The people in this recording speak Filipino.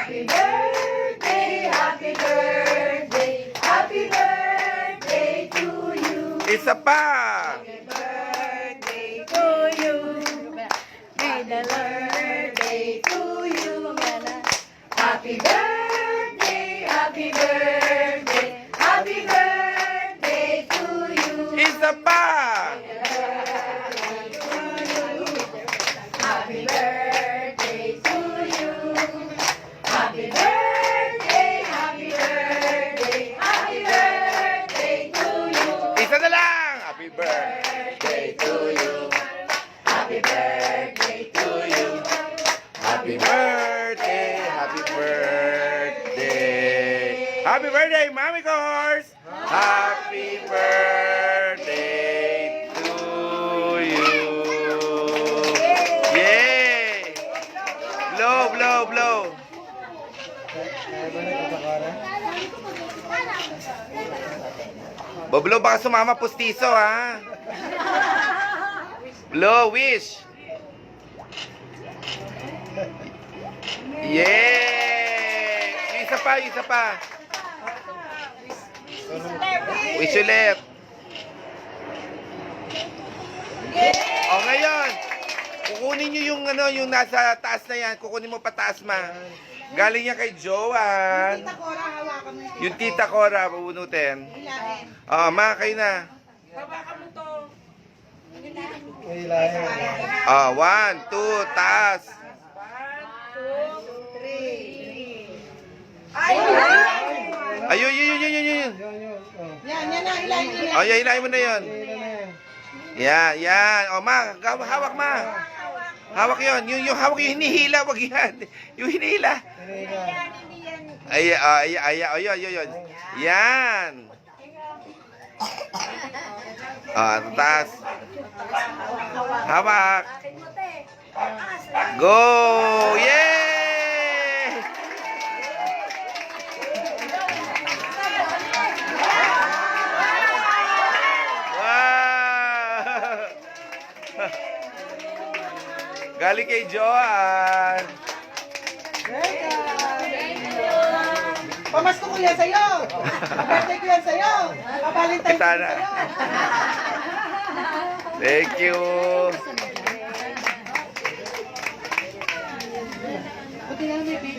Happy birthday, happy birthday, happy birthday to you. Isa pa. Happy birthday to you. May the birthday to you. Happy birthday, happy birthday, happy birthday to you. Isa pa. Happy birthday to you. Happy birthday, happy birthday, happy birthday to you. Isa na lang. Happy birthday to you. Happy birthday to you. Happy birthday. Happy birthday. Happy birthday, Mami Cors. Happy birthday to you. Yay! Blow, blow, blow. Boblo, baka sumama pustiso, ha? Blow, wish. Yay! Isa pa, isa pa. Wish ulit. O ngayon, kukunin nyo yung ano, yung nasa taas na yan. Kukunin mo pataas, ma. Galing yan kay Joanne. Yung tita Cora, pupunutin. Ma, kayo na. One, two, taas. Ayun, yun. Yan na, hilahin nyo na. O, yan, hilahin mo na yun. Yan. O, ma, hawak, ma. Hawak yun. Yung hawak yung hinihila, wag yan. Yung hinihila. Yun. Yan. Taas. Hawak. Go! Yay! Wow! Galing kay Joanne. Pamasko ko yan sa'yo. Birthday ko yan sa'yo. Pabalintay ko Kita na. sa'yo. Thank you. Buti na may baby.